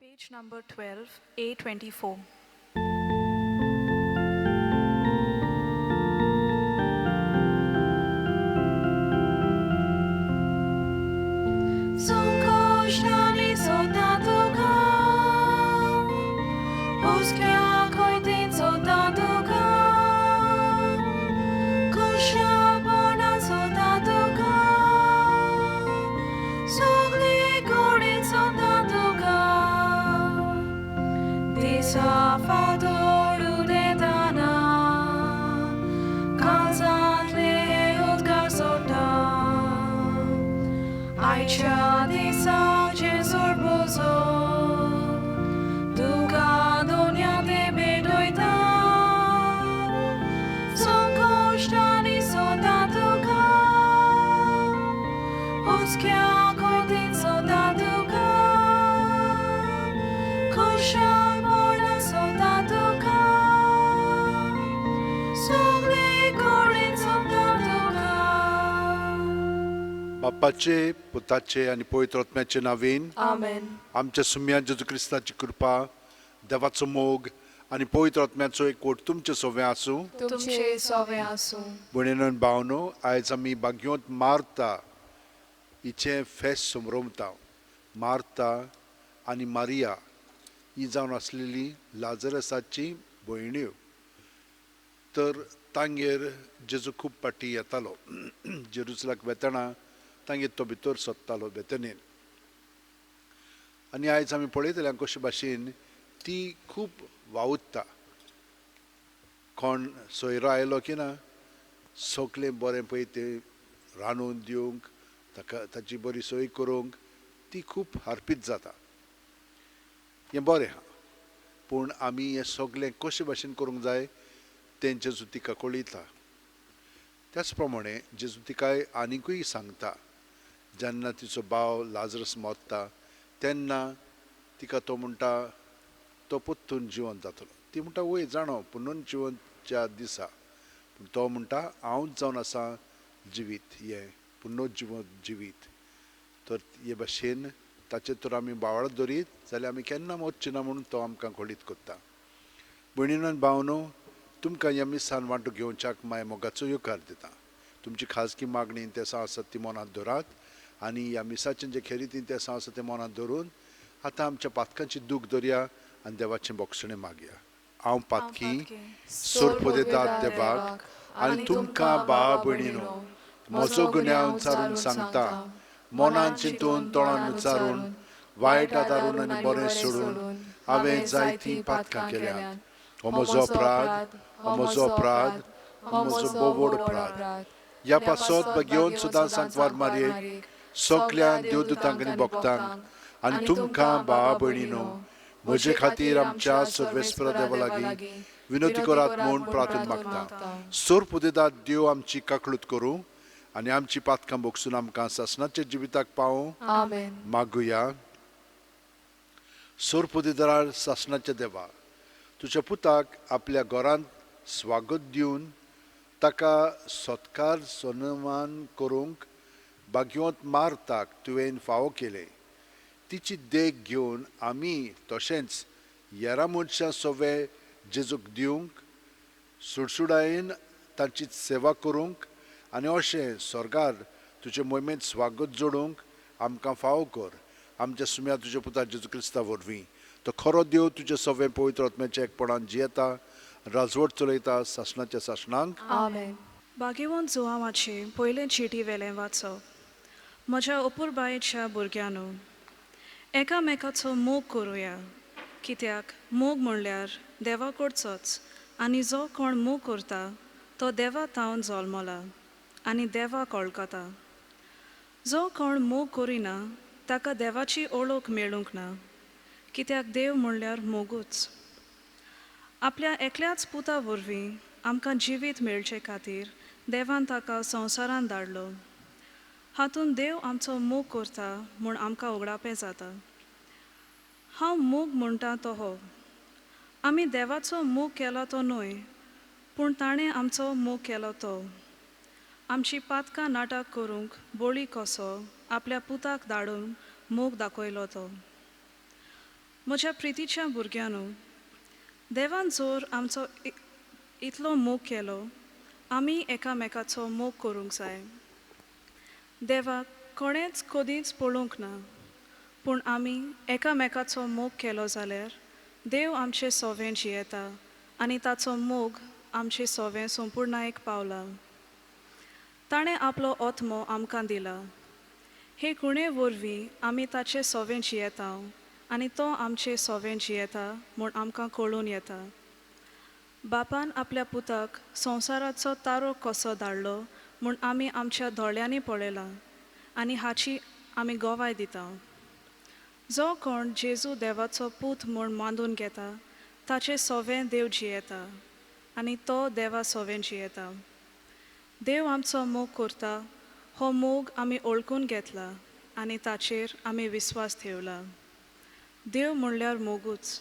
Page number 12, A24. Sąkośnami soldaduka, Uskliakoj ty soldaduka, Kusza bona soldaduka, Sogli gori soldaduka, Disa fadoru de dana, Kazanle udgar soldat, Aici disa Gesur bozo, Duga donia de bedoita, Son coștani soldaduca, Uschia coitin soldaduca, Coșa borna soldaduca, Sogli gorin soldaduca. बाप्पाचे पुताचे आणि पवित्र आत्म्याचे नावेन Amen. आमच्या सुम्या जेजू क्रिस्ताची कृपा देवाचो मोग आणि पवित्र आत्म्याचो एक कोट तुमचे सोवे आसूं. तुमचे सवे आसूं. भयणीनो आनी भावनो, आयज आमी भाग्योत मार्ता हिचे फेस्त समरमता. मार्ता आनी मारिया ही जावन आसलेली लाजरसाची भयण्यो. तर तांगेर जेजू खूब पाटी येतालो. जेरुसलाक वेतना तांगे तो भितर सोदतालो बेतनेन. आनी आयज आमी पळयतले कशे भाशेन ती खूब वावुरता. कोण सोयरो आयलो की ना सगळें बरें पळय तें रांदून दिवंक ताची बरी सोय करूंक ती खूब हार्पीत जाता. हें बरें आहा, पूण आमी हें सगळें कशे भाशेन करूंक जाय तें जेजू तिका कळयता. त्याच प्रमाणे जेजू तिकाय आनिकूय सांगता. जेन्ना तिचो भाव लाजरस मरता तेन्ना तिका तो म्हणटा तो परतून जिवंत जातलो. ती म्हणटा वय जाणो पुनर्जिवनच्या दिसा, पूण तो म्हणटा हांवूच जावन आसा जिवीत, हें पुनर्जिवन जिवीत. तर हे भाशेन ताचे तर आमी बावळ धरीत जाल्यार आमी केन्ना मरचे ना म्हणून तो आमकां घोडीत करता. भयणीनो आनी भावनो, तुमकां ह्या मिसान वांटो घेवच्याक माय मोगाचो येवकार दिता. तुमची खाजगी मागणी ते आसत ती मनांत धरात आनी ह्या मिसाचें जे खेरीतीन ते आसा तें मनांत धरून आतां आमच्या पातकांची दूख धरया आनी देवाचें बोक्षणें मागया. हांव पातकी सोरपोदेतात देवाक आनी तुमकां भाव भयणीनो, म्हजो गुन्यांव विचारून सांगता. मनान चिंतून तोंडान विचारून वायट आदारून आनी बरें सोडून हांवें जायतीं पातकां केल्यात. हो म्हजो अपराध, हो म्हजो अपराध, हो म्हजो बोवड अपराध. ह्या पासत घेवन सुद्दां सांतवार मारयेक सगळ्या देवदूतांक आनी भक्तांक आनी तुमकां भाव भयणीनो म्हजे खातीर आमच्या सर्वेस्पर देवा लागीं विनोती करात म्हूण प्रार्थना मागता. सोर पुदेदात देव आमची काकळूत करूं आनी आमची पातकां बोगसून आमकां सासणाच्या जिविताक पावूं. Amen. मागुया. सोर पुदेदार सासणाच्या देवा, तुज्या पुताक आपल्या घरांत स्वागत दिवन ताका सत्कार सन्मान करूंक भाग्यवंत मार्ताक तुवें फावो केले. तिची देख घेवन आमी तशेंच हेरां मनशां सवे जेजूक दिवंक सुडसुडायेन तांची सेवा करूंक आनी अशें स्वर्गार तुजे मोहिमेंत स्वागत जोडूंक आमकां फावो कर. आमच्या सुम्या तुज्या पुता जेजू क्रिस्ता वरवीं तो खरो देव तुजे सवे पवित्र आत्म्याच्या एकपणान जियेता, राजवट चलयता सासणाच्या सासणांक. Amen. भाग्यवंत जोआवाचे पयलें चिटी वेलें वाचप. म्हज्या अपुरबायेच्या भुरग्यांनो, एकामेकाचो मोग करुया, कित्याक मोग म्हणल्यार देवा कडचोच आनी जो कोण मोग करता तो देवा तावन जल्मला आनी देवा कळकता. जो कोण मोग करिना ताका देवाची ओळख मेळूंक ना, कित्याक देव म्हणल्यार मोगूच. आपल्या एकल्याच पुता वरवीं आमकां जिवीत मेळचे खातीर देवान ताका संवसारांत धाडलो. हातून देव आमचो मोग करता म्हूण आमकां उगडापें जाता. हांव मोग म्हणटा तो हो, आमी देवाचो मोग केला तो न्हय, पूण ताणें आमचो मोग केलो तो. आमची पातकां नाटक करूंक बोळी कसो आपल्या पुताक धाडून मोग दाखयलो तो. म्हज्या प्रितीच्या भुरग्यांनो, देवान जोर आमचो इतलो मोग केलो, आमी एकामेकाचो मोग करूंक जाय. देवाक कोणेंच कधीच पळोवंक ना, पूण आमी एकामेकाचो मोग केलो जाल्यार देव आमचे सोवें जियेता आनी ताचो मोग आमचे सोवें संपूर्णायेक पावला. ताणें आपलो आत्मो आमकां दिला. हे गुणे वरवीं आमी ताचे सोवें जियेता आनी तो आमचे सोवें जियेता म्हूण आमकां कळून येता. बापान आपल्या पुताक संवसाराचो तारो कसो धाडलो म्हूण आमी आमच्या दोळ्यांनी पळयलां आनी हाची आमी गोवाय दिता. जो कोण जेजू देवाचो पूत म्हूण मानून घेता ताचे सोवें देव जियेता आनी तो देवा सोवें जियेता. देव आमचो मोग करता हो मोग आमी ओळखून घेतला आनी ताचेर आमी विस्वास ठेवला. देव म्हणल्यार मोगूच.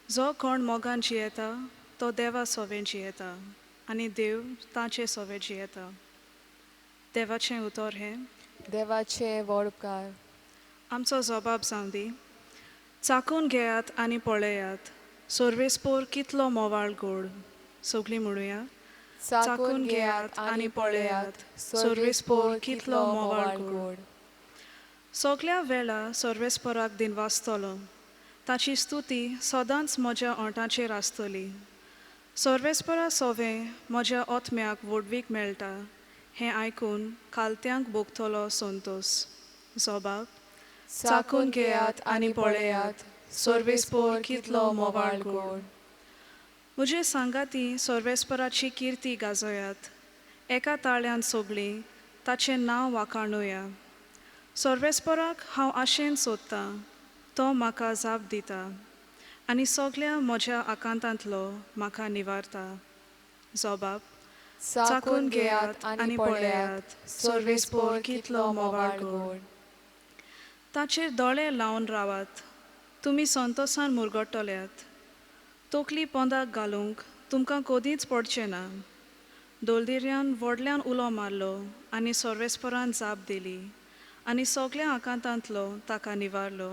जो कोण मोगान जियेता तो देवा सोवें जियेता आनी देव ताचे सोवें जियेता. देवाचें उतर हें: देवाचे व्हड उपकार. आमचो जबाब जावं दी. चाकून घेयात आनी पळयात, सर्वेस्पोर कितलो मोवाळ गोड. सगळीं म्हणुया: चाकून घेयात आनी पळयात, सर्वेस्पोर कितलो मोवाळ गोड. सगळ्या वेळा सर्वेस्पराक दिनवासतलो, ताची स्तुती सदांच म्हज्या ओंठांचेर आसतली. सर्वेस्परा सोवें म्हज्या आत्म्याक वडवीक मेळटा हें आयकून कालत्यांक भोगतलो संतोस. जबाब: चाकून घेयात आनी पळयात, सर्वेस्पोर कितलो मोवाळ गोड. म्हजे सांगाती सर्वेस्पराची किर्ती गाजोयात. एका ताळ्यान सगळीं ताचें नांव वाखाणुया. सर्वेस्पराक हांव आशेन सोदतां, तो म्हाका जाप दिता आनी सगळ्या म्हज्या आकांतांतलो म्हाका निवारता. जबाब: चाकून घेयात आनी पळयात, सर्वेस्पोर कितलो मोवाळ गोड. ताचेर दोळे लावन रावात. तुमी संतोसान मुरगोडटल्यात. तोकली पोंदाक घालूंक तुमकां कदींच पडचें ना. दोलदिर्यान व्हडल्यान उलो मारलो आनी सर्वेस्परान जाप दिली आनी सगळ्या आकांतांतलो ताका निवारलो.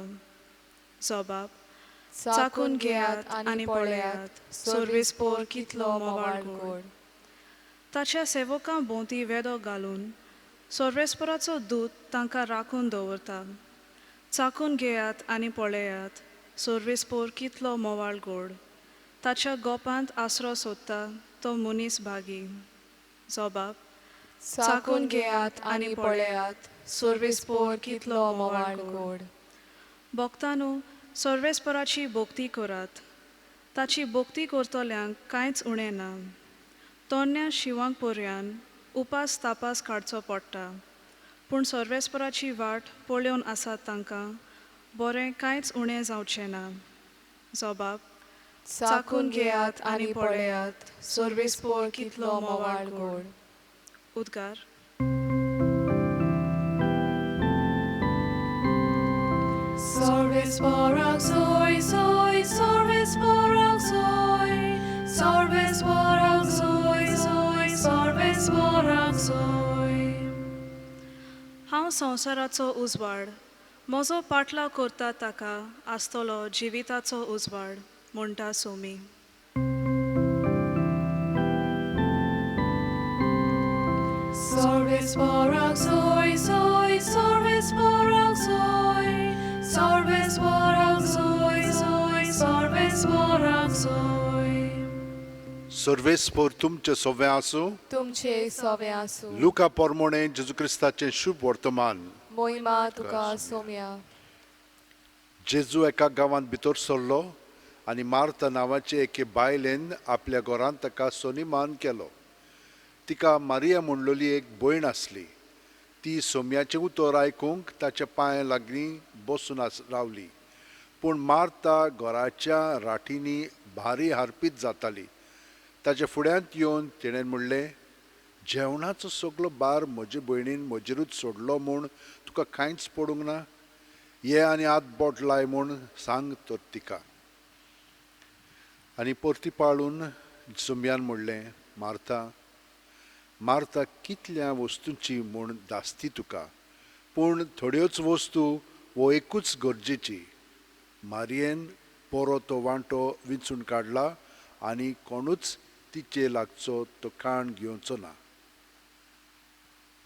जबाब: चाकून घेयात आनी पळयात, सर्वेस्पोर कितलो मोवाळ गोड. ताच्या सेवकां भोंवती वेदो घालून सर्वेस्पराचो दूत तांकां राखून दवरता. चाकून घेयात आनी पळयात, सर्वेस्पोर कितलो मोवाळ गोड. ताच्या गोपांत आसरो सोदता तो मनीस भागी. जबाब: चाकून घेयात आनी पळयात, सर्वेस्पोर कितलो मोवाळ गोड. भक्तांनो, सर्वेस्पराची भोक्ती करात. ताची भोक्ती करतल्यांक कांयच उणें ना. तोन्या शिवांक पर्यान उपास तापास काडचो पडटा, पूण सर्वेस्पराची वाट पळोवन आसात तांकां बरें कांयच उणें जावचें ना. जबाब: चाकून घेयात आनी पळयात, सर्वेस्पोर कितलो मोवाळ गोड. उद्गार. Sorvesporak soy, soy, sorvesporak soy, sorvesporak soy, soy, sorvesporak soy. हांव संवसाराचो उजवाड, म्हजो पाटलाव करता ताका आसतलो जिविताचो उजवाड, म्हणटा Somi. Sorvesporak soy, soy, sorvesporak soy, sorvesporak soy, soy, sorvesporak soy. सर्वेस्पोर तुमचे सोवें आसूं. तुमचे सोवें आसूं. लुका पोरमोणें जेजू क्रिस्ताचें शुभ वर्तमान. मोहिमा तुका सोम्या. जेजू एका गांवांत भितर सरलो आनी मार्ता नांवाचे एके बायलेन आपल्या घरांत ताका सोनीमान केलो. तिका मारिया म्हणलोली एक भयण आसली. ती सोम्याचें उतर आयकूंक ताच्या पांय लागीं बसून रावली. पूण मार्ता घराच्या राटींनी भारी हारपीत जाताली. ताच्या फुड्यांत येवन तिणें म्हणलें, जेवणाचो सगळो भार म्हजे भयणीन म्हजेरूच सोडलो म्हूण तुका कांयच पडूंक ना. ये आनी आत बोट लाय म्हूण सांग तर तिका. आनी परती पाळून सोम्यान म्हणलें, मार्ता मार्ता कितल्या वस्तूंची म्हूण दासती तुका, पूण थोड्योच वस्तू वो एकूच गरजेची. मारयेन बरो तो वांटो विंचून काडला आनी कोणूच तिचे लागचो तो काण घेवचो ना.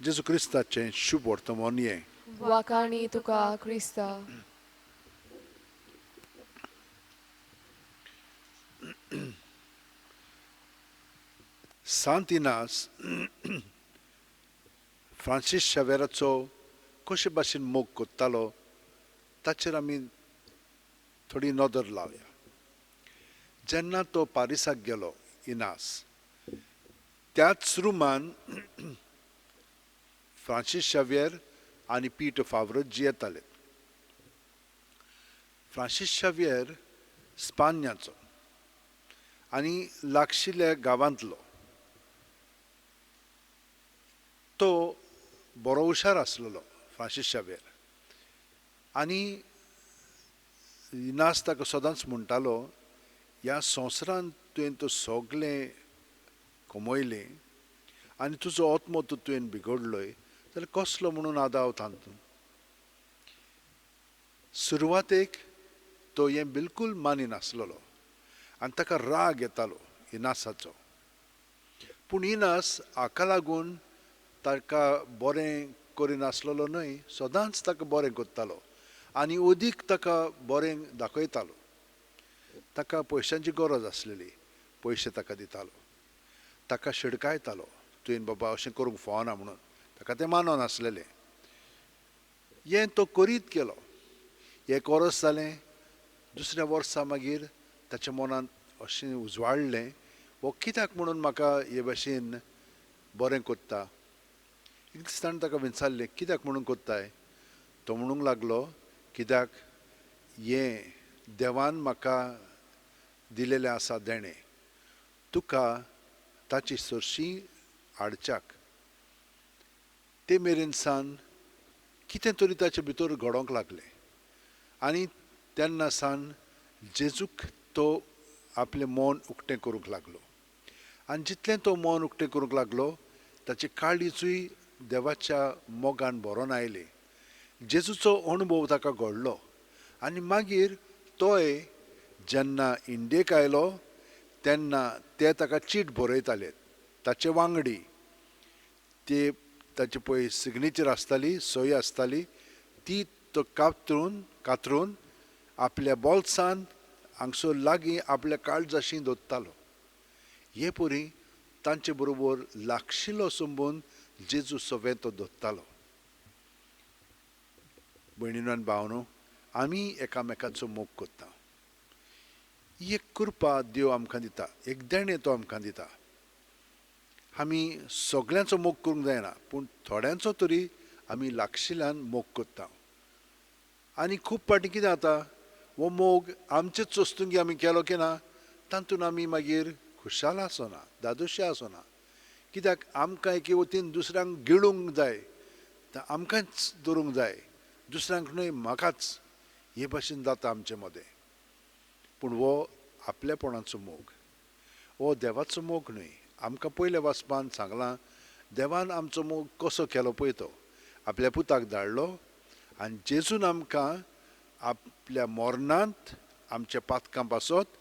जेजू क्रिस्ताचें शुभ वर्तमान हें. वाकाणी तुका क्रिस्ता. सांत इनास फ्रांसीस शावेराचो कशे भाशेन मोग कोत्तालो ताचेर आमी थोडी नदर लावया. जेन्ना तो पारिसाक गेलो इनास, त्याच रुमान फ्रांसीस शावेर आनी पीटर फावरो जियेताले. फ्रांसीस शावेर स्पान्याचो आनी लागशिल्ल्या गांवांतलो. तो बरो हुशार आसलेलो फ्रांसीस शावेर आनी इनास ताका सदांच म्हणटालो, ह्या संवसारांत तुवें तो सगळें कमयलें आनी तुजो आत्मो तुवें बिगडलोय जाल्यार कसलो म्हणून आदाव तांतून. सुरवातेक तो हें बिलकूल मानिनासलेलो आनी ताका राग येतालो इनासाचो. पूण इनास हाका लागून ताका बरें करिनासलेलो न्हय, सदांच ताका बरें करतालो आनी अदीक ताका बरें दाखयतालो. ताका पयशांची गरज आसलेली, पयशे ताका दितालो. ताका शिडकायतालो, तुवें बाबा अशें करूंक फावना म्हणून. ताका तें माननासलेलें. हें तो करीत गेलो. एक वर्स जालें, दुसऱ्या वर्सा मागीर ताच्या मनांत अशें उजवाडलें, वो कित्याक म्हणून म्हाका हे भाशेन बरें कोत्ता. एक दीस ताणें ताका विचारलें, कित्याक म्हणून कोत्ताय. तो म्हणूंक लागलो, कित्याक हें देवान म्हाका दिलेलें आसा देणें, तुका ताची सरशीं हाडच्याक. ते मेरेन सावन कितें तरी ताचे भितर घडोवंक लागलें आनी तेन्ना सावन जेजूक तो आपलें मन उक्तें करूंक लागलो. आनी जितलें तो मन उक्तें करूंक लागलो, ताची काळीजूय देवाच्या मोगान भरोन आयली. जेजूचो अणभव ताका घडलो आनी मागीर तोय जेन्ना इंडियेक आयलो तेन्ना ते ताका चीट बरयताले. ताचे वांगडी ते ताची पळय सिग्नेचर आसताली, सय आसताली, ती तो कातरून आपल्या बोल्सान हांगसर लागीं आपल्या काळजाशी दवरतालो. हे परी तांचे बरोबर लागशिल्लो संबंद जेजू सगळें तो दवरतालो. भयणीनो आनी भावनो, आमी एकामेकाचो मोग करता. ही एक कृपा देव आमकां दिता, एक देणें तो आमकां दिता. आमी सगळ्यांचो मोग करूंक जायना, पूण थोड्यांचो तरी आमी लागशिल्ल्यान मोग करता. आनी खूब फाटीं कितें जाता, हो मोग आमचेच चोस्तुंकी आमी केलो की ना, तातूंत आमी मागीर खुशाल आसना, दादोशी आसना. कित्याक आमकां एके वतीन दुसऱ्यांक गिळूंक जाय, आमकांच दवरूंक जाय, दुसऱ्यांक न्हय म्हाकाच, हे भाशेन जाता आमचे मदें. पूण हो आपलेपणाचो मोग, हो देवाचो मोग न्हय. आमकां पयल्या वाचपान सांगलां, देवान आमचो मोग कसो केलो पळय तो. आपल्या पुताक धाडलो आनी जेजून आमकां आपल्या मरणांत आमच्या पातकां पासत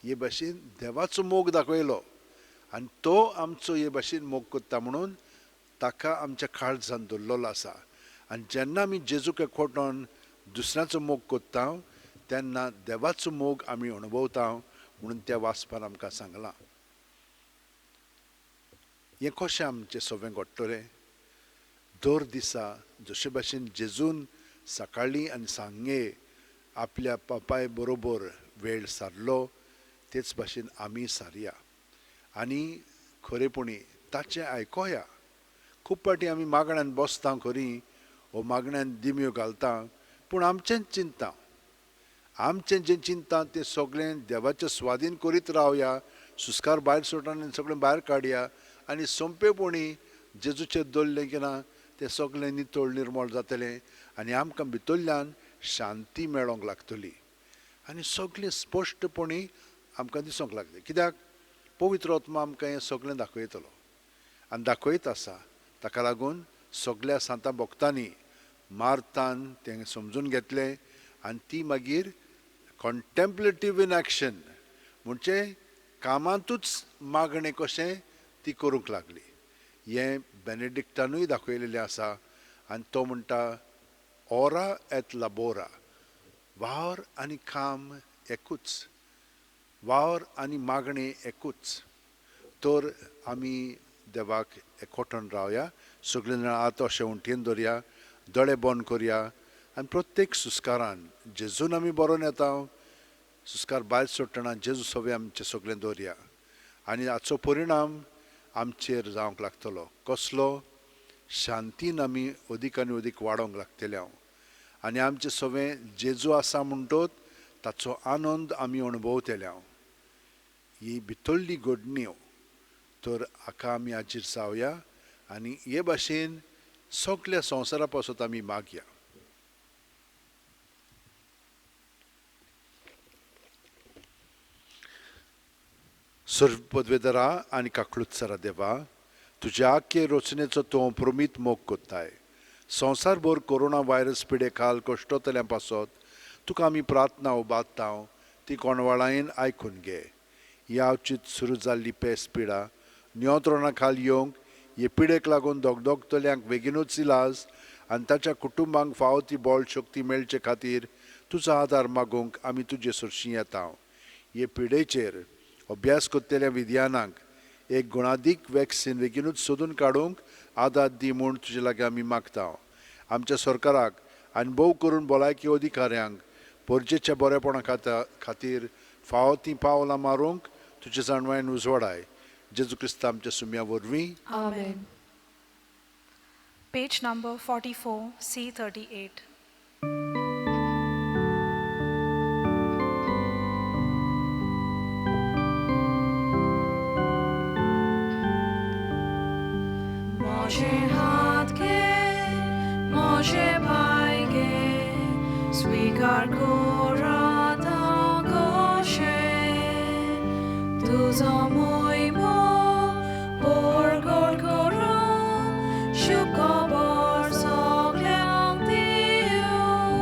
हे भाशेन देवाचो मोग दाखयलो आनी तो आमचो हे भाशेन मोग करता म्हणून ताका आमच्या काळजांत दवरलेलो आसा. आनी जेन्ना आमी जेजूक एकवटोन दुसऱ्याचो मोग कोत्ता तेन्ना देवाचो मोग आमी अणभवता म्हणून त्या वाचपान आमकां सांगलां. हें कशें आमचें सगळें घडटलें. दर दिसा जशे भाशेन जेजून सकाळीं आनी सांजे आपल्या बापाय बरोबर वेळ सारलो, तेच भाशेन आमी सारया आनी खरेपणी ताचें आयकोया. खूब फाटीं आमी मागण्यांत बसता खरीं, वो मागण्यांत दिम्यो घालता, पूण आमचेंच चिंता. आमचें जें चिंता तें सगळें देवाचें स्वाधीन करीत रावया, सुस्कार भायर सोडटा आनी सगळें भायर काडया आनी सोंपेपणी जेजूचेर दवरलें की ना तें सगळें नितळ निर्मळ जातलें आनी आमकां भितरल्यान शांती मेळोंक लागतली आनी सगळें स्पश्टपणी आमकां दिसूंक लागलें. कित्याक पवित्र आत्मा आमकां हें सगळें दाखयतलो आनी दाखयत आसा. ताका लागून सगळ्या सांता भक्तांनी मार्तान तें समजून घेतलें आनी ती मागीर कॉन्टेम्पलेटिव्ह इन एक्शन म्हणजे कामांतूच मागणें कशें ती करूंक लागली. हें बेनेडिक्टानूय दाखयलेलें आसा आनी तो म्हणटा ओरा एट लाबोरा, वावर आनी काम एकूच, वावर आनी मागणें एकूच. तर आमी देवाक एकवटून रावया, सगळे जाण आतां अशें उंटीन दवरया, दोळे बंद करया आनी प्रत्येक सुस्कारान जेजून आमी बरोवन येता, सुस्कार भायर सोडटना जेजू सवे आमचें सगळें दवरया आनी हाचो परिणाम आमचेर जावंक लागतलो. कसलो? शांतीन आमी अदीक आनी अदीक वाडोवंक लागतले हांव आनी आमचें सगळें जेजू आसा म्हणटोच ताचो आनंद आमी अणभवतले हांव. ही भितरली घडणी. तर हाका आमी हाचेर सावया आनी हे भाशेन सगळ्या संवसारा पासत आमी मागया. सर्वपदवेदरा आनी काकळुत्सरा देवा, तुज्या आख्खे रचनेचो तूं अप्रमीत मोग कोत्ताय. संवसारभर कोरोना व्हायरस पिडे खाल कश्टतल्या पासत तुका आमी प्रार्थना उबारता, ती कोणवाळायेन आयकून घे. ह्या अवचीत सुरू जाल्ली पेस पिडा नियंत्रणा खाल येवंक, हे पिडेक लागून दोगदोगतल्यांक बेगीनूच इलाज आनी ताच्या कुटुंबांक फावो ती बळ शक्ती मेळचे खातीर तुजो आदार मागूंक आमी तुजे सुरशीं येता. हे पिडेचेर अभ्यास करतल्या विद्यानांक एक गुणादीक वॅक्सीन बेगीनूच सोदून काडूंक आदार दी म्हूण तुजे लागीं आमी मागता. आमच्या सरकाराक आनी भोव करून भलायकी अधिकाऱ्यांक परजेच्या बरेपणा खातीर फावो ती पावलां मारूंक तुजे जाणवायेन उजवाडाय. जेजू क्रिस्त आमच्या सुम्या वरवीं. आमेन. Page number 44, C38. Moje हात घे, मोजे पाय घे, स्वीकार कर आता गोशे, तुझो मोहिमो परगट करूं, शुभ खबर सगळ्यांक दिवं.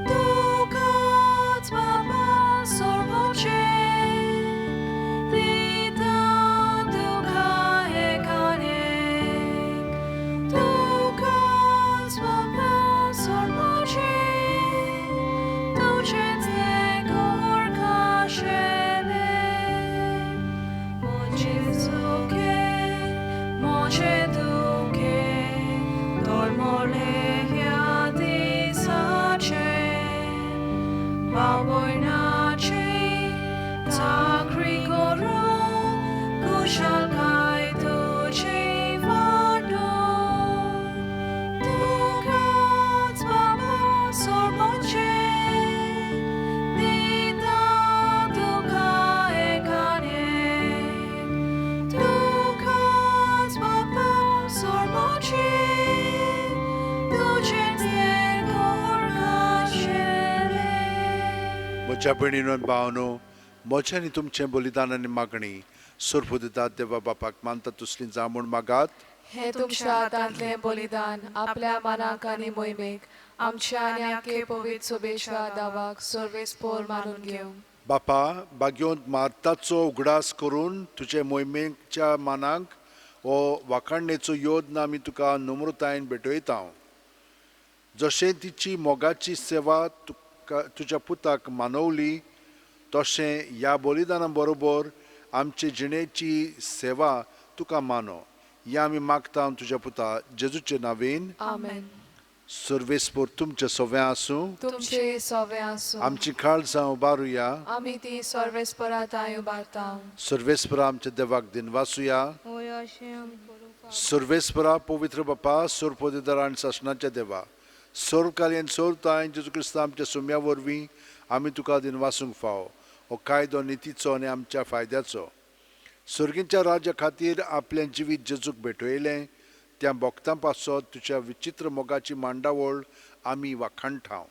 तुकाच बाबा सर्वोच्चे, दिता तुका एकानेक. तुकाच बाबा सर्वोच्चे, तुझेच एक खाशेले. मोजे सुखे, मोजे दुखे, dormole ह्या दिसाचे. बावयनाची चाकरी करूं, कुशलकाय तुजी वाडूं. तुकाच बाबा सर्वोच्चे, दिता तुका एकानेक. तुकाच बाबा सर्वोच्चे, तुझेच एक खाशेले. म्हज्या भयणीनो आनी भावनो, म्हजें आनी तुमचें बलिदान आनी मागणी सुरफू दितात देवा बापाक मानता तसलीं जा म्हूण मागात. हे तुमच्या हातांतलें बलिदान आपल्या मनाक आनी मोहिमेक आमच्या आनी आख्खे पवित्र सोबेच्या दावाक सर्वेस्पोर मानून घेवं. बापा, बागयोंत मार्ताचो उगडास करून तुजे मोहिमेच्या मानाक हो वाखाणणेचो योद्न आमी तुका नम्रतायेन भेटयता. जशें तिची मोगाची सेवा तुज्या पुताक मानवली, तशें ह्या बलिदाना बरोबर आमचे जिणेची सेवा तुका मानो. हें आमी मागता तुज्या पुता जेजूचे नांवेन. आमेन. सर्वेस्पोर तुमचे सवें आसूं. तुमचे सवे आसूं. आमची काळजां उबारुया. आमी ती सर्वेस्पराताय उबारता. सर्वेस्परा आमच्या देवाक दिनवासुया. सर्वेस्परा पवित्र बापा, सोरपोदेदार आनी शासनाच्या देवा, सोरकालीन सोरताय जेजू क्रिस्त आमच्या सुम्या वरवीं आमी तुका दिनवासूंक फावो. हो कायदो नितीचो आनी आमच्या फायद्याचो. सर्गीच्या राज्या खातीर आपलें जिवीत जेजूक भेटयलें, त्या भक्तां पासत तुज्या विचित्र मोगाची मांडावळ आमी वाखाणटाव.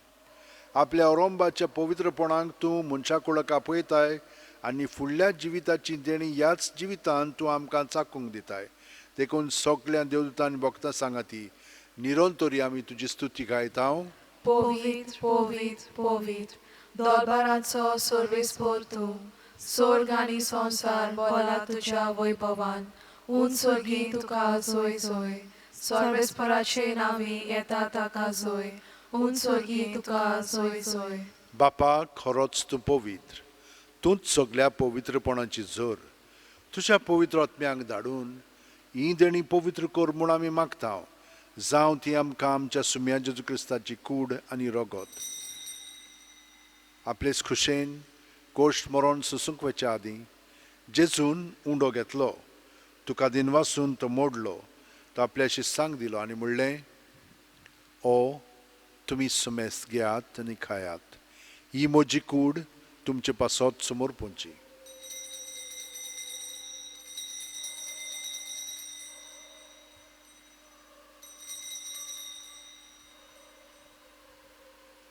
आपल्या औरंबाच्या पवित्रपणाक तूं मनशा कुळाक आपयताय आनी फुडल्या जिविताची देणी ह्याच जिवितान तूं आमकां चाकूंक दिताय. देखून सगळ्या देवदूतां आनी भक्तां सांगाती निरोंतरी आमी तुजी स्तुती गायता. पवित्र, पवित्र, पवित्र, दोलबारांचो सोर्वेस्पोर तूं स्वर्ग आनी संसार बोला तुज्या वैभवान उंचोर्गी तुका जोय जोय सोर्वेस्पराचे नावी येता ताका जोय उंचोर्गी तुका जोय जोय बापा खरोच तूं पवित्र तूंच सगळ्या पवित्रपणाची झर तुज्या पवित्र आत्म्यांक धाडून ही देणी पवित्र कर म्हूण आमी मागता जावं ती आमकां आमच्या सुम्या जेजू क्रिस्ताची कूड आनी रगत आपलेच खुशेन गोश्ट मरण सुसूंक वचे आदीं जेजून उंडो घेतलो तुका दिनवासून तो मोडलो तो आपल्याशी सांग दिलो आनी म्हणलें ओ तुमी सुमेस्त घेयात आनी खायात ही म्हजी कूड तुमचे पासत समोर पोंची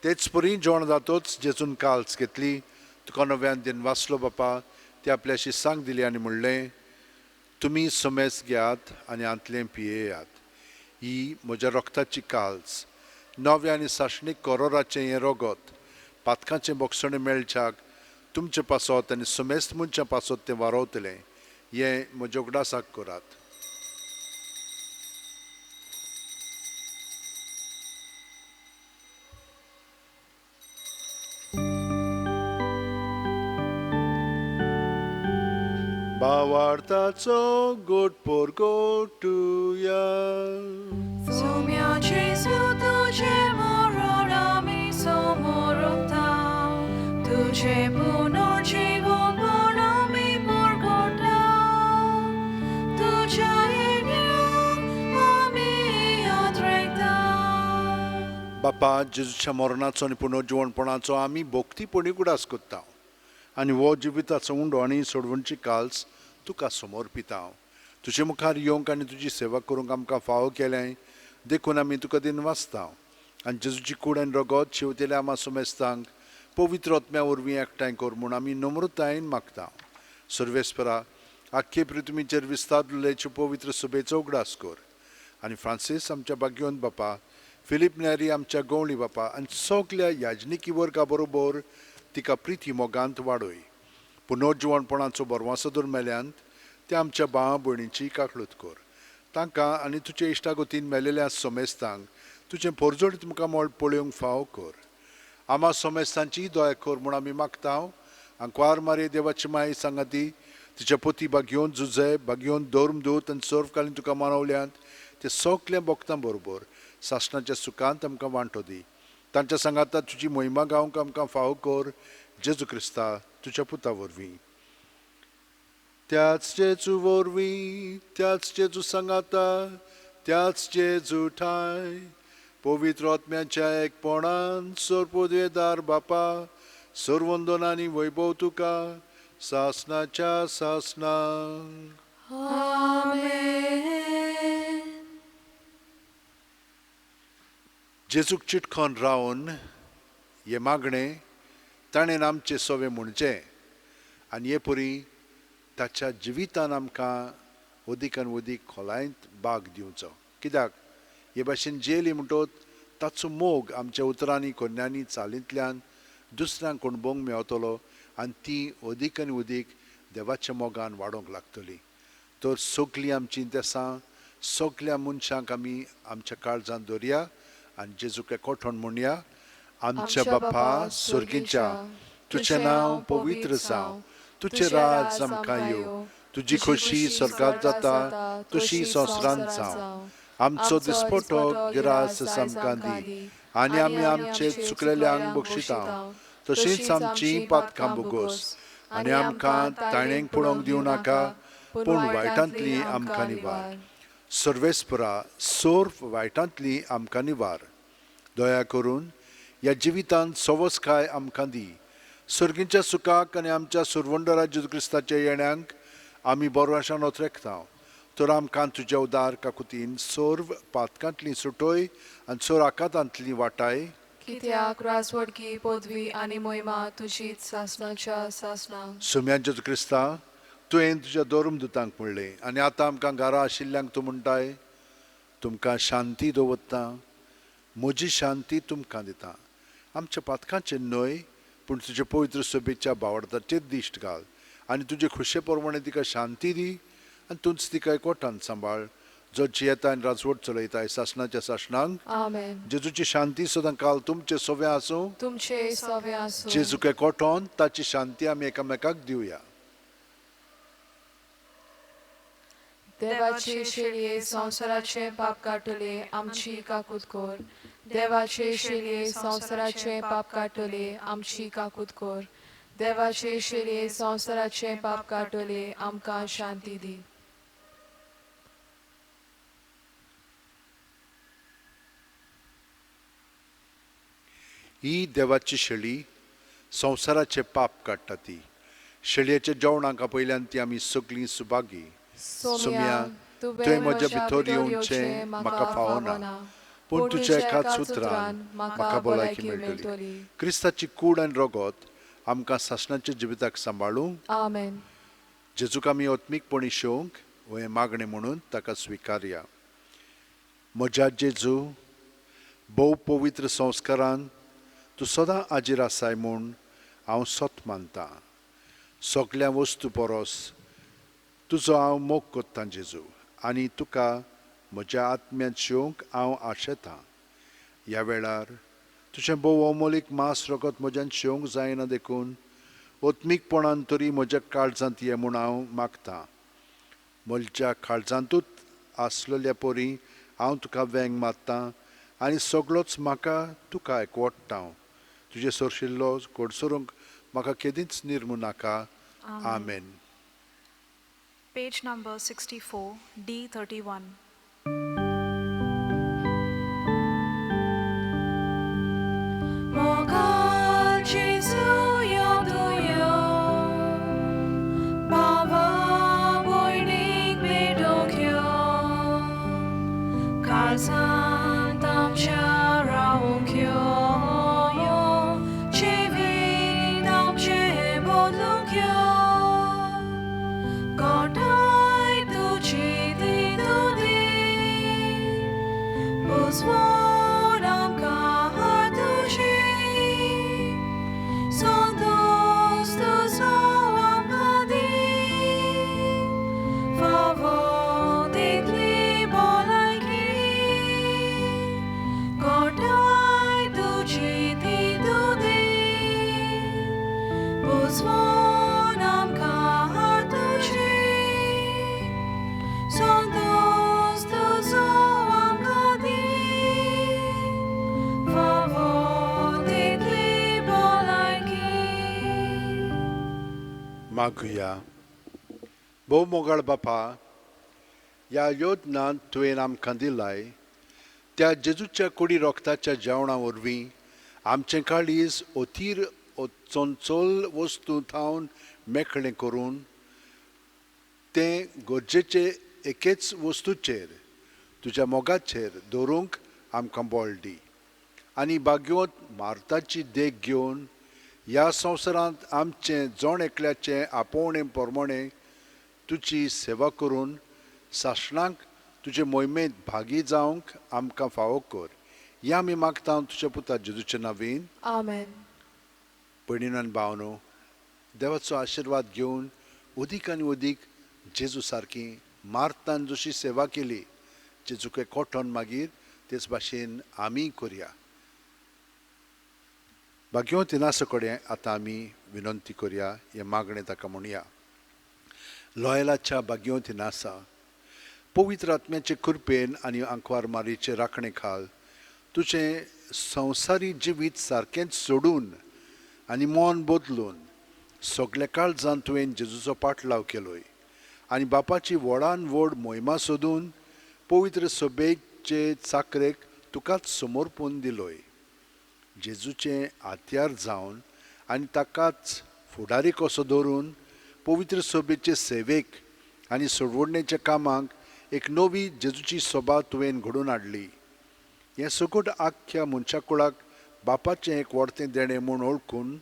तेच परी जेवण जातोच जेजून काल्स घेतली तुका नव्यान दिन वाचलो बापा ती आपल्याशी सांग दिली आनी म्हणलें तुमी सुमेस्त घेयात आनी आंतलें पियेयात ही म्हज्या रक्ताची काल्स नवे आनी साशणीक करोराचें हें रगत पातकांचें बोगसणें मेळच्याक तुमचे पासत आनी सुमेस्त मनशां पासत तें वारोवतलें हें म्हज्या उगडासाक करात भावार्थाचो गोड पोरगोटुया Sumia Jesu tuje moron ami somorotao tuje punorjivon morami morgotao tuja yenyam ami odrekta बापा जेजूच्या मरणाचो आनी पुनर्जीवणपणाचो आमी भोक्तीपणी उगडास कोत्ता आनी हो जिविताचो उंडो आनी सोडवणची काल्स तुका समर्पिता तुजे मुखार येवंक आनी तुजी सेवा करूंक आमकां फावो केलें देखून आमी तुका दिन वाचता आनी जेजूची कूड आनी रगत शिवतेल्या आमा सुमेस्तांक पवित्र आत्म्या वरवीं एकठांय कर म्हूण आमी नम्रतायेन मागता सर्वेस्परा आख्खे पृथ्वीचेर विस्तारलेचे पवित्र सभेचो उगडास कर आनी फ्रांसीस आमच्या भाग्योन बापा फिलीप नेरी आमच्या गवळी बापा आनी सगल्या याजनिकी वर्गा बरोबर तिका प्रिती मोगांत वाडय पुनर्जीवणपणाचो बरवासोदर मेल्यांत ते आमच्या भावा भयणीची काकळूत कर तांकां आनी तुजे इश्टागतीन मेलेल्या सोमेस्तांक तुजें परजोड तुमकां पळोवंक फाव कर आमा सोमेस्तांची दया कर म्हूण आमी मागता आंकवार मारे देवाची माय सांगाती तिच्या पती भाग्योन झुजे भाग्योन दोर्मदूत आनी सर्वकालीन तुका मानवल्यांत ते सगल्या भक्तां बरोबर सासणाच्या सुखांत आमकां वांटो दी तांच्या सांगाता तुजी महिमा गावंक आमकां फाव कर जेजू क्रिस्ता तुज्या पुता वरवीं त्याच जेजू वरवीं त्याच जेजू सांगाता त्याच जेजू ठाय पवित्र आत्म्याच्या एकपणान सर्वोदयदार बापा सर्वंदन आनी वैभव तुका सासणाच्या सासणान जेजूक चिटखोन रावन हे मागणें ताणें आमचे सोवे म्हणचें आनी हे परी ताच्या जिवितान आमकां अदीकान अदीक खोलायेंत भाग दिवचो कित्याक हे भाशेन जेली म्हणटोच ताचो मोग आमच्या उतरांनी कन्यांनी चालींतल्यान दुसऱ्यांक अणभवंक मेळटलो आनी ती अदीक आनी अदीक देवाच्या मोगान वाडोवंक लागतली तर सगलीं आमची इंतेसां सगल्या मनशांक आमी आमच्या काळजांत दवरया आनी जेजूक एकठाण म्हणया आमच्या बापा सुर्गीच्या तुजें नांव पवित्र जावं तुजें राज आमकां येवं तुजी खोशी स्वर्गांत जाता तशी संवसारांत जावं आमचो दिसपटो गिरास आमकां दी आनी आमी आमचे चुकलेल्यांक बक्षिता तशींच आमची पातकां बोगोस आनी आमकां ताणेंक पडोवंक दिवं नाका पूण वायटांतली आमकां निवार सर्वेस्परा सर्व वायटांतली आमकां निवार दया करून ह्या जिवितांत सवस्काय आमकां दी सर्गीच्या सुखाक आनी आमच्या सुरवंडरा जेजू क्रिस्ताच्या येण्याक आमी बरो आशान ओतरेकता तर आमकां तुज्या उदार काकुतीन सर्व पातकांतली सुटोय आनी सोर आकांतांतली वाटाय कित्याक राजवडकी पदवी आनी मोहिमा तुजीच सासणाच्या सासणां सुम्या जेजू क्रिस्ता तुवें तुज्या दोरमदुतांक म्हणलें आनी आतां आमकां घरा आशिल्ल्यांक तूं म्हणटाय तुमकां शांती दवरता म्हजी शांती तुमकां दिता आमच्या पातकांचे न्हय पूण तुजे पवित्र सोबेच्या भावार्थाचेर दिश्ट घाल आनी तुजे खुशे प्रमाणे तिका शांती दी आनी तूंच तिका एकवटान सांबाळ जो जियेता आनी राजवट चलयता शासनाच्या शासनांक आमेन. जेजूची शांती सदां काल तुमचे सोबे आसूं तुमचे सवे आसूं. जेजूक एकवटोन ताची शांती आमी एकामेकाक दिवया. देवाचे शेळये संवसाराचे पाप काटले आमची काकूत कोर. देवाचे शेळये संवसाराचे पाप काटले आमची काकूत कोर. देवाचे शेळये संवसाराचे पाप काटले आमकां शांती दी. ही देवाची शेळी संवसाराचे पाप काडटा ती शेळयेच्या जेवणाका पयल्यान ती आमी सगळीं सुभागी. सोम्या तुवें म्हज्या भितर येवचें म्हाका फावना पूण तुज्या एकाच सुत्रान म्हाका भलायकी मेळटली. क्रिस्ताची कूड आनी रगत आमकां सासणाच्या जिविताक सांबाळूंक आमेन. जेजूक आमी ओत्मीकपणी शेवंक हे मागणें म्हणून ताका स्विकारया. म्हज्या जेजू भोव पवित्र संस्कारान तूं सदां आजीर आसाय म्हूण हांव सत मानतां. सगळ्या वस्तू परस तुजो हांव मोग कोत्तां जेजू आनी तुका म्हज्या आत्म्यांत शेवंक हांव आशेतां. ह्या वेळार तुजें भोव अमोलीक मांस रगत म्हज्यान शेवंक जायना देखून ओत्मीकपणान तरी म्हज्या काळजांत ये म्हूण हांव मागतां. म्हज्या काळजांतूच आसलेल्या परी हांव तुका वेंग मारतां आनी सगळोच म्हाका तुका एकवटां. तुजे सोरशिल्लो घोडसरूंक म्हाका केदींच निर्मू नाका. आमेन. Page number 64, D31. Mogal Jesu yoduyo Baba boynik bedokyo Kalsan tamcha raukyo yo Chevi tamche bodlukyo Godai tuchi di dudi Pozwodam ka hartushi Santos tu soam kadi Favodikli bolaki Godai tuchi di dudi Pozwodam ka hartushi Santos tu soam kadi Favodikli bolaki मागुया. भोव मोगाळ बापा, ह्या योजनांत तुवें आमकां दिलाय त्या जेजूच्या कुडी रोगताच्या जेवणा वरवीं आमचें काळीज ओतीर चोंचोल वस्तू थावन मेकळें करून तें गरजेचे एकेच वस्तूचेर तुज्या मोगाचेर दवरूंक आमकां बळ दी. आनी भाग्योत मार्ताची देख घेवन ह्या संवसारांत आमचें जण एकल्याचें आपोवणें प्रमाणें तुजी सेवा करून सासणांक तुजे मोहिमेंत भागी जावंक आमकां फावो कर. हें आमी मागता तुज्या पुता जेजूच्या नांवीन. आमेन. भयणीन भावनो, देवाचो आशिर्वाद घेवन अदीक आनी अदीक जेजू सारकी मार्तान जशी सेवा केली जेजूक एकवटोन मागीर तेच भाशेन आमी करया. भाग्यो तिनास कडेन आतां आमी विनंती करया, हें मागणें ताका म्हणया. लॉयलाच्या भाग्यो तिनासा पवित्र आत्म्याचे कृपेन आनी आंकवार मारीचे राखणे खाल तुजें संवसारी जिवीत सारकेंच सोडून आनी मन बदलून सगळे काळजांत तुवें जेजूचो पाटलाव केलोय आनी बापाची व्हडान व्हड मोहिमा सोदून पवित्र सोबेचे चाकरेक तुकाच समर्पण दिलोय. जेजूचें आत्यार जावन आनी ताकाच फुडारी कसो धरून पवित्र सोबेचे सेवेक आनी सोडवणेच्या कामाक एक नवी जेजूची सोबा तुवें घडोवन हाडली. हें सगट आख्या मनशा कुळाक बापाचें एक व्हडतें देणें म्हूण ओळखून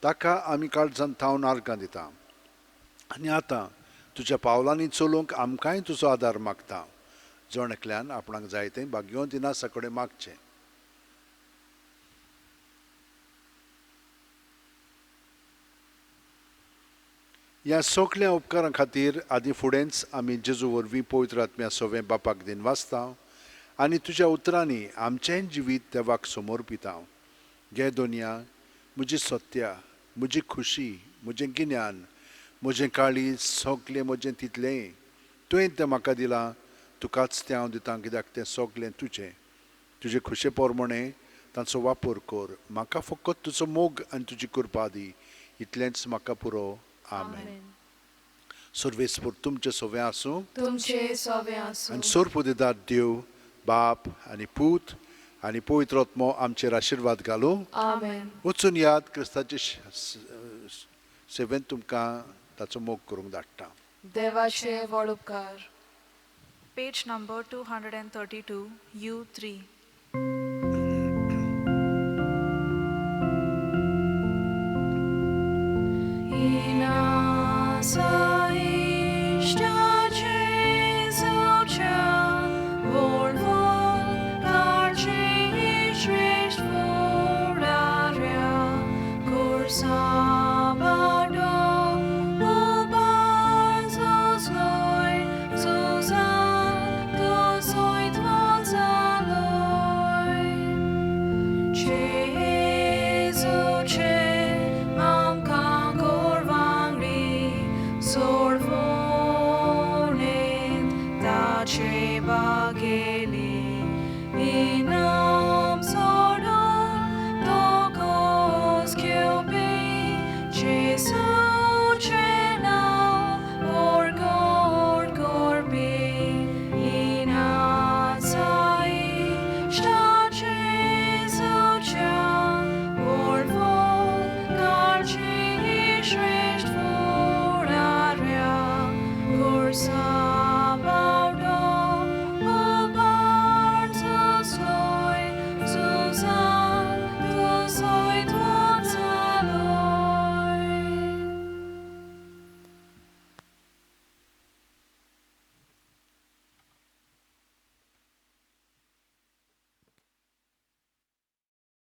ताका आमी काळजांत थावन आर्गां दिता. आनी आतां तुज्या पावलांनी चलूंक आमकांय तुजो आदार मागता. जण एकल्यान आपणाक जाय तें भाग्यो दिनासा कडेन मागचें. ह्या सगळ्या उपकारां खातीर आदी फुडेंच आमी जेजू वरवीं पवित्र आत्म्या सवें बापाक दिन वाचता आनी तुज्या उतरांनी आमचें जिवीत देवाक समर्पिता. घे दोनया म्हजी सत्या, म्हजी खुशी, म्हजें गिन्यान, म्हजें काळीज, सगळें म्हजें तितलें तुवें तें म्हाका दिलां. तुकाच तें हांव दितां कित्याक तें सगळें तुजें. तुजे खुशे पोरमणें तांचो वापर कर. म्हाका फकत तुजो मोग आनी तुजी कृपा दी. इतलेंच म्हाका पुरो. आमेन. सर्वेस्पर तुमचें सवें आसूं तुमचे सवे आसूं आनी सोरपुदिदार देव बाप आनी पूत आनी पवित्र आत्मो आमचेर आशिर्वाद घालूं. आमेन. वचून याद क्रिस्ताचे सेवेंत तुमकां ताचो मोग करूंक धाडटा. देवाचे व्हड उपकार. Page number 232, U3. Stop.